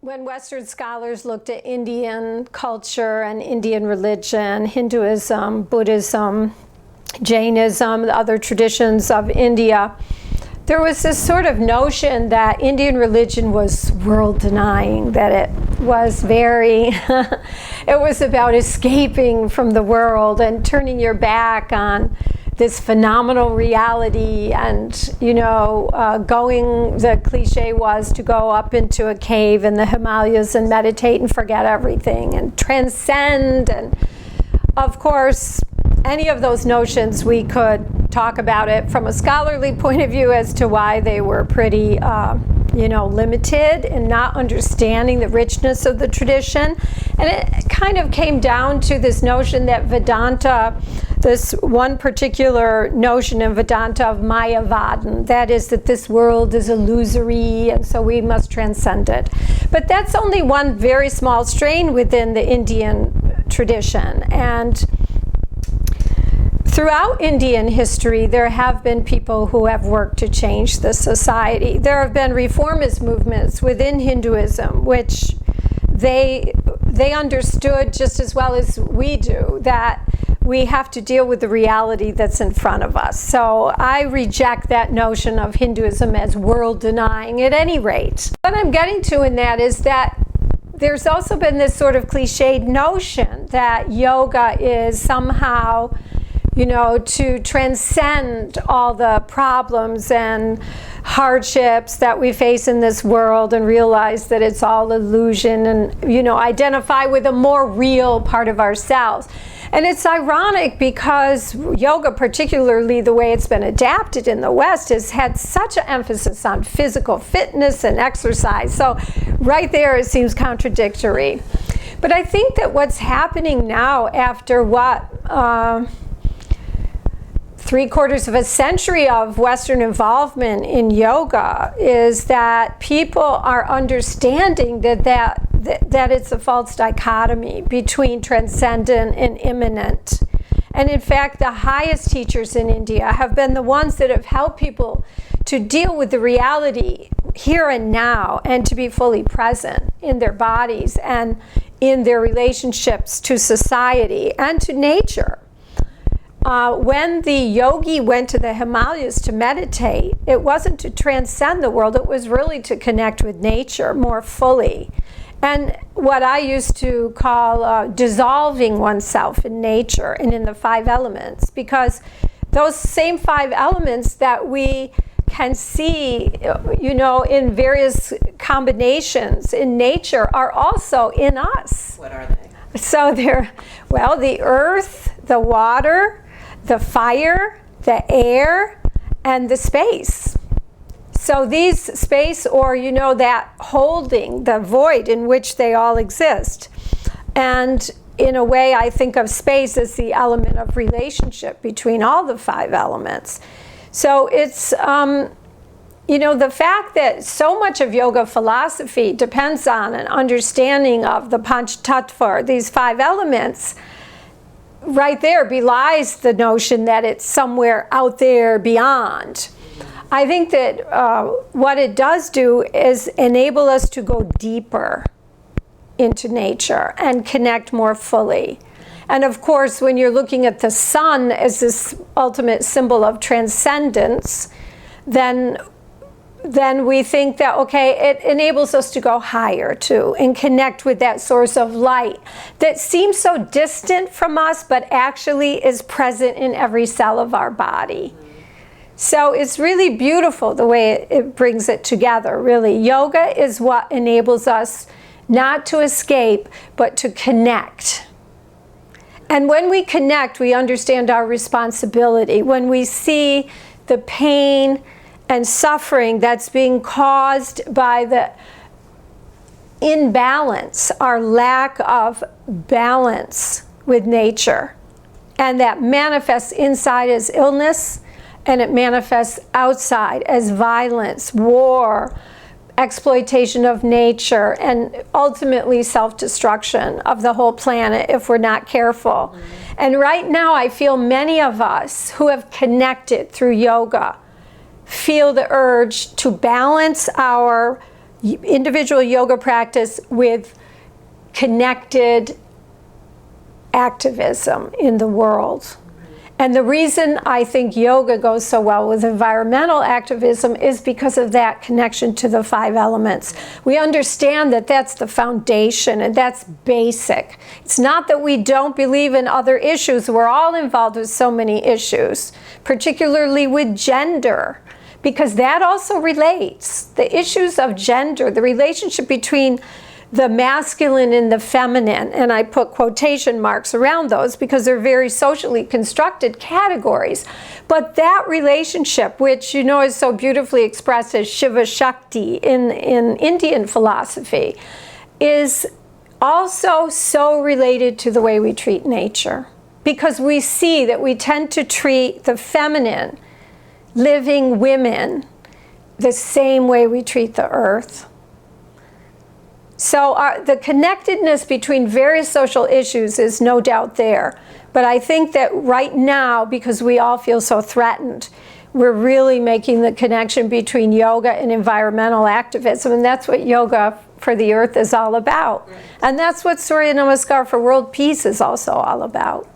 when Western scholars looked at Indian culture and Indian religion, Hinduism, Buddhism, Jainism, the other traditions of India, there was this sort of notion that Indian religion was world-denying, that it was very, it was about escaping from the world and turning your back on this phenomenal reality, and the cliche was to go up into a cave in the Himalayas and meditate and forget everything and transcend. And of course, any of those notions, we could talk about it from a scholarly point of view as to why they were pretty limited in not understanding the richness of the tradition. And it kind of came down to this notion that Vedanta, this one particular notion in Vedanta of Mayavadan, that is that this world is illusory and so we must transcend it. But that's only one very small strain within the Indian tradition. And throughout Indian history, there have been people who have worked to change the society. There have been reformist movements within Hinduism, which they understood just as well as we do that we have to deal with the reality that's in front of us. So I reject that notion of Hinduism as world-denying at any rate. What I'm getting to in that is that there's also been this sort of cliched notion that yoga is somehow to transcend all the problems and hardships that we face in this world and realize that it's all illusion and, identify with a more real part of ourselves. And it's ironic because yoga, particularly the way it's been adapted in the West, has had such an emphasis on physical fitness and exercise. So right there, it seems contradictory. But I think that what's happening now after what, 3/4 of a century of Western involvement in yoga is that people are understanding that it's a false dichotomy between transcendent and immanent. And in fact, the highest teachers in India have been the ones that have helped people to deal with the reality here and now and to be fully present in their bodies and in their relationships to society and to nature. When the yogi went to the Himalayas to meditate, it wasn't to transcend the world, it was really to connect with nature more fully. And what I used to call dissolving oneself in nature and in the 5 elements, because those same 5 elements that we can see, in various combinations in nature are also in us. What are they? So they're, the earth, the water, the fire, the air, and the space. So these space, or that holding, the void in which they all exist. And in a way, I think of space as the element of relationship between all the 5 elements. So it's, the fact that so much of yoga philosophy depends on an understanding of the Panch Tattva, these 5 elements, right there belies the notion that it's somewhere out there beyond. I think that what it does do is enable us to go deeper into nature and connect more fully. And of course, when you're looking at the sun as this ultimate symbol of transcendence, then we think that, it enables us to go higher too and connect with that source of light that seems so distant from us, but actually is present in every cell of our body. So it's really beautiful the way it brings it together, really. Yoga is what enables us not to escape, but to connect. And when we connect, we understand our responsibility. When we see the pain and suffering that's being caused by the imbalance, our lack of balance with nature, and that manifests inside as illness, and it manifests outside as violence, war, exploitation of nature, and ultimately self-destruction of the whole planet if we're not careful. And right now, I feel many of us who have connected through yoga feel the urge to balance our individual yoga practice with connected activism in the world. And the reason I think yoga goes so well with environmental activism is because of that connection to the 5 elements. We understand that that's the foundation and that's basic. It's not that we don't believe in other issues. We're all involved with so many issues, particularly with gender, because that also relates. The issues of gender, the relationship between the masculine and the feminine, and I put quotation marks around those because they're very socially constructed categories. But that relationship, which you know is so beautifully expressed as Shiva Shakti in Indian philosophy, is also so related to the way we treat nature. Because we see that we tend to treat the feminine, living women, the same way we treat the earth. So the connectedness between various social issues is no doubt there. But I think that right now, because we all feel so threatened, we're really making the connection between yoga and environmental activism. And that's what Yoga for the Earth is all about. And that's what Surya Namaskar for World Peace is also all about.